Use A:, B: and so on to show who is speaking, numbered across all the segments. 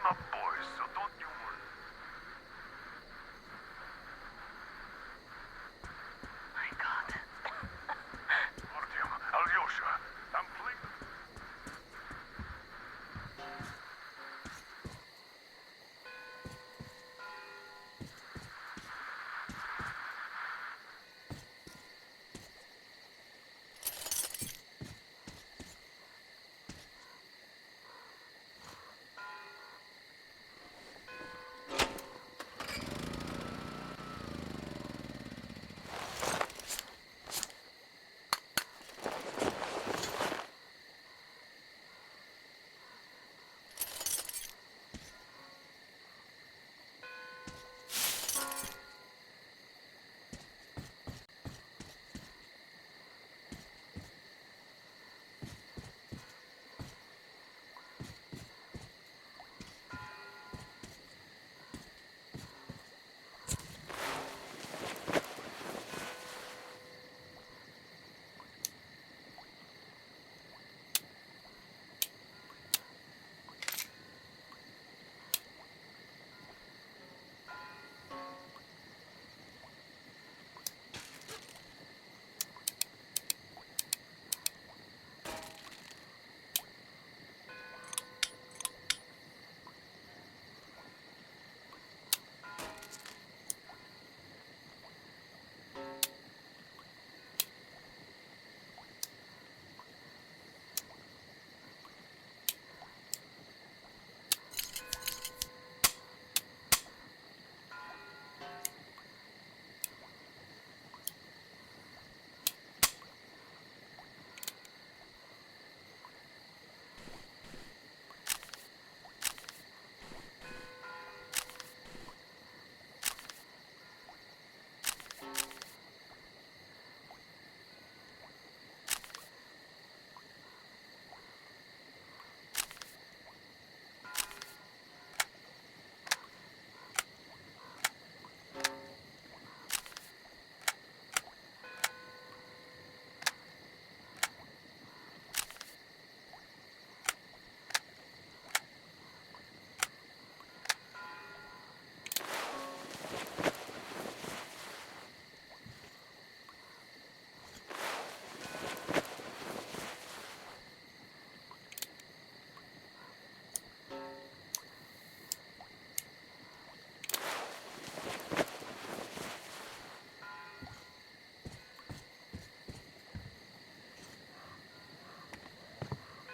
A: up, boys, so don't you worry.
B: My God.
A: Artyom, Alyosha, I'm pleased.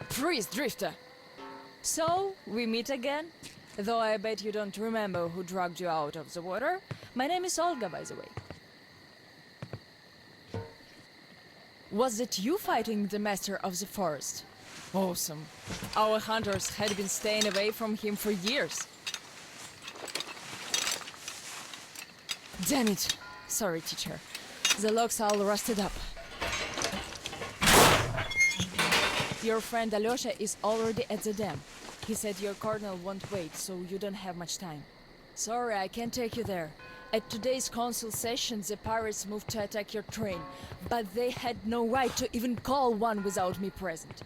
C: Freeze, Drifter! So, we meet again? Though I bet you don't remember who dragged you out of the water. My name is Olga, by the way. Was it you fighting the Master of the Forest? Awesome. Our hunters had been staying away from him for years. Damn it. Sorry, teacher. The logs all rusted up. Your friend Alyosha is already at the dam. He said your colonel won't wait, so you don't have much time. Sorry, I can't take you there. At today's council session, the pirates moved to attack your train, but they had no right to even call one without me present.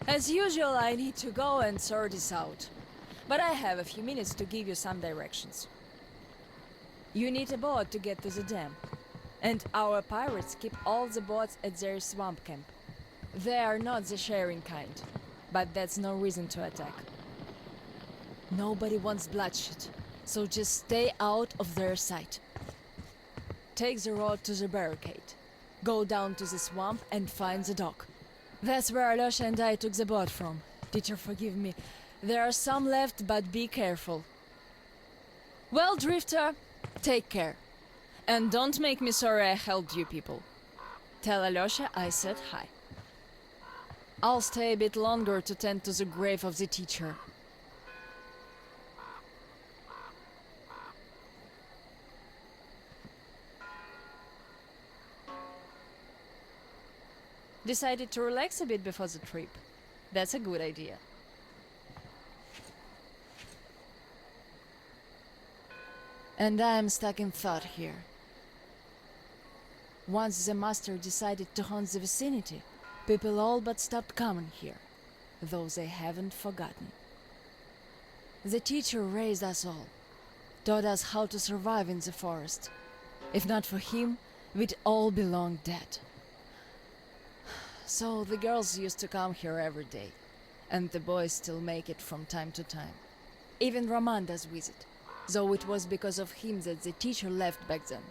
C: As usual, I need to go and sort this out. But I have a few minutes to give you some directions. You need a boat to get to the dam. And our pirates keep all the boats at their swamp camp. They are not the sharing kind, but that's no reason to attack. Nobody wants bloodshed, so just stay out of their sight. Take the road to the barricade. Go down to the swamp and find the dock. That's where Alyosha and I took the boat from. Teacher, forgive me. There are some left, but be careful. Well, Drifter, take care. And don't make me sorry I helped you people. Tell Alyosha I said hi. I'll stay a bit longer to tend to the grave of the teacher. Decided to relax a bit before the trip. That's a good idea. And I'm stuck in thought here. Once the master decided to haunt the vicinity, people all but stopped coming here, though they haven't forgotten. The teacher raised us all, taught us how to survive in the forest. If not for him, we'd all be long dead. So the girls used to come here every day, and the boys still make it from time to time. Even Roman does visit, though it was because of him that the teacher left back then.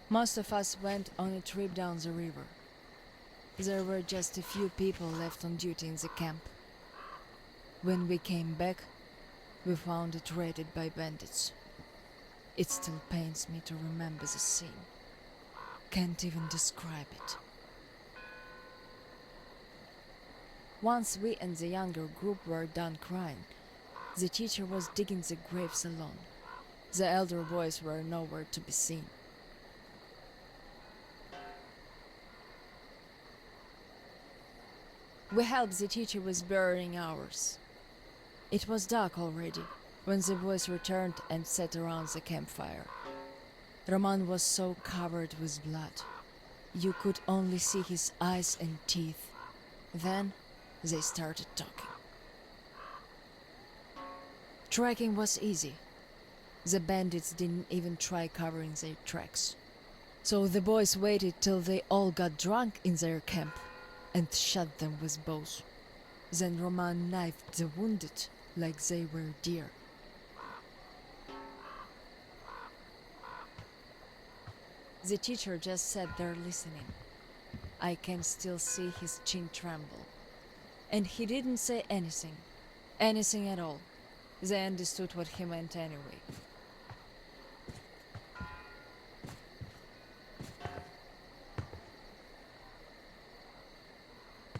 C: Most of us went on a trip down the river. There were just a few people left on duty in the camp. When we came back, we found it raided by bandits. It still pains me to remember the scene. Can't even describe it. Once we and the younger group were done crying, the teacher was digging the graves alone. The elder boys were nowhere to be seen. We helped the teacher with burying ours. It was dark already when the boys returned and sat around the campfire. Roman was so covered with blood. You could only see his eyes and teeth. Then they started talking. Tracking was easy. The bandits didn't even try covering their tracks. So the boys waited till they all got drunk in their camp and shot them with bows. Then Roman knifed the wounded like they were deer. The teacher just sat there listening. I can still see his chin tremble. And he didn't say anything. Anything at all. They understood what he meant anyway.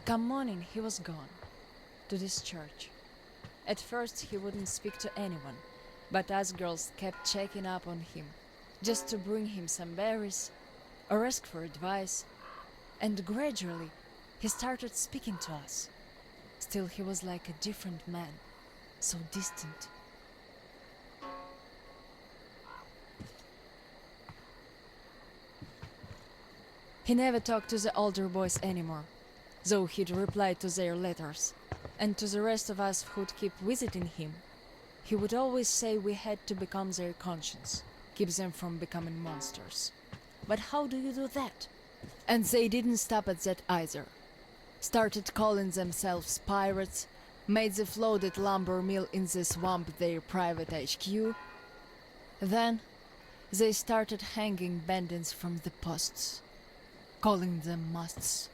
C: Come morning, he was gone. To this church. At first he wouldn't speak to anyone, but us girls kept checking up on him, just to bring him some berries, or ask for advice, and gradually he started speaking to us. Still he was like a different man, so distant. He never talked to the older boys anymore, though he'd reply to their letters. And to the rest of us who'd keep visiting him, he would always say we had to become their conscience, keep them from becoming monsters. But how do you do that? And they didn't stop at that either. Started calling themselves pirates, made the floated lumber mill in the swamp their private HQ. Then they started hanging bandits from the posts, calling them musts.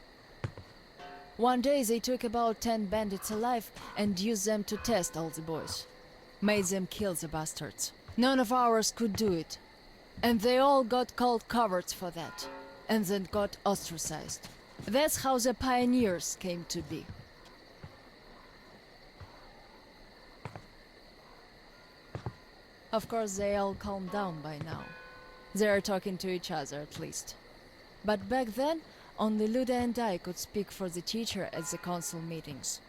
C: One day they took about 10 bandits alive and used them to test all the boys. Made them kill the bastards. None of ours could do it. And they all got called cowards for that. And then got ostracized. That's how the pioneers came to be. Of course they all calmed down by now. They are talking to each other at least. But back then, only Luda and I could speak for the teacher at the council meetings.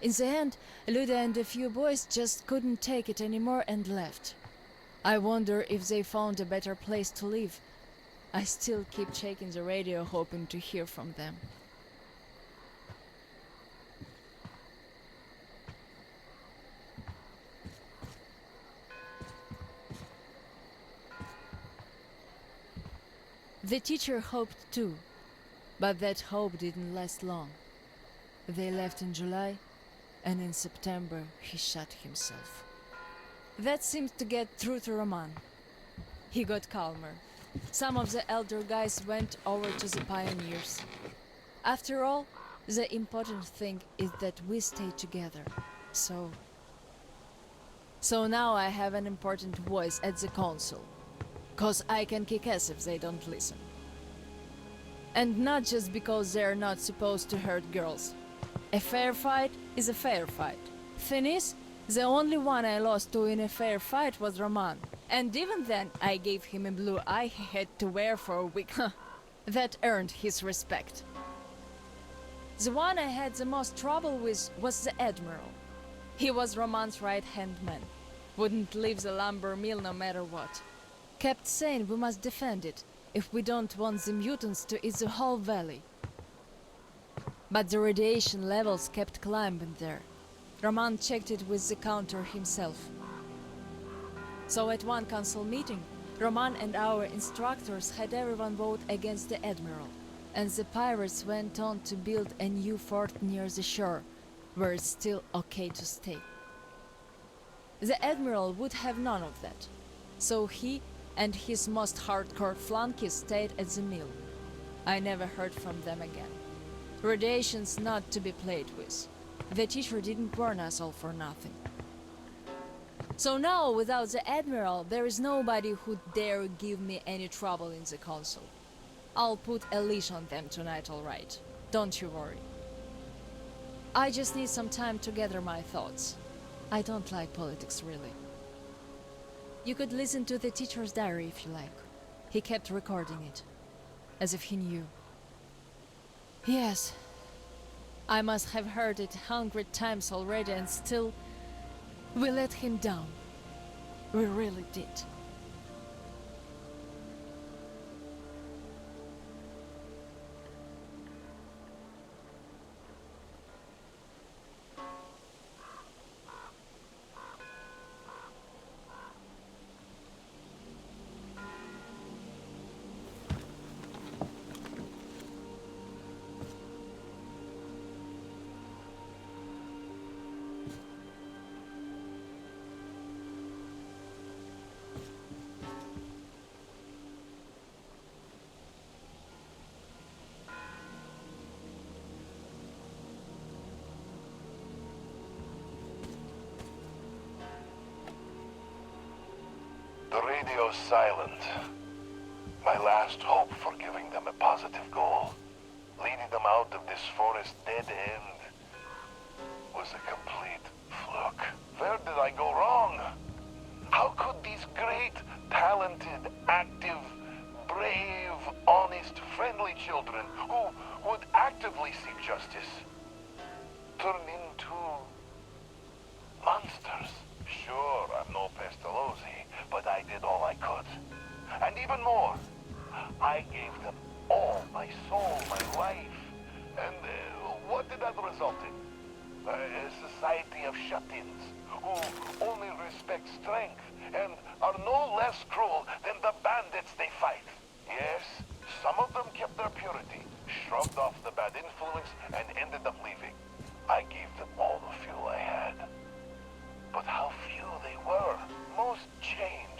C: In the end, Luda and a few boys just couldn't take it anymore and left. I wonder if they found a better place to live. I still keep checking the radio hoping to hear from them. The teacher hoped too, but that hope didn't last long. They left in July, and in September he shot himself. That seemed to get through to Roman. He got calmer. Some of the elder guys went over to the pioneers. After all, the important thing is that we stay together. So now I have an important voice at the council. 'Cause I can kick ass if they don't listen. And not just because they're not supposed to hurt girls. A fair fight is a fair fight. Thing is, the only one I lost to in a fair fight was Roman. And even then, I gave him a blue eye he had to wear for a week. That earned his respect. The one I had the most trouble with was the Admiral. He was Roman's right-hand man. Wouldn't leave the lumber mill no matter what. Kept saying we must defend it, if we don't want the mutants to eat the whole valley. But the radiation levels kept climbing there. Roman checked it with the counter himself. So at one council meeting, Roman and our instructors had everyone vote against the Admiral, and the pirates went on to build a new fort near the shore, where it's still okay to stay. The Admiral would have none of that, so he and his most hardcore flunkies stayed at the mill. I never heard from them again. Radiation's not to be played with. The teacher didn't warn us all for nothing. So now, without the Admiral, there is nobody who'd dare give me any trouble in the council. I'll put a leash on them tonight, all right. Don't you worry. I just need some time to gather my thoughts. I don't like politics, really. You could listen to the teacher's diary if you like. He kept recording it, as if he knew. Yes, I must have heard it 100 times already, and still, we let him down. We really did.
A: The radio's silent. My last hope for giving them a positive goal, leading them out of this forest dead end, was a complete fluke. Where did I go wrong? How could these great, talented, active, brave, honest, friendly children who would actively seek justice turn into monsters? Sure, I'm no Pestalozzi, but I did all I could. And even more, I gave them all my soul, my life. And what did that result in? A society of shut-ins who only respect strength and are no less cruel than the bandits they fight. Yes, some of them kept their purity, shrugged off the bad influence, and ended up leaving. I gave them all the fuel I had. But how few they were. Most changed.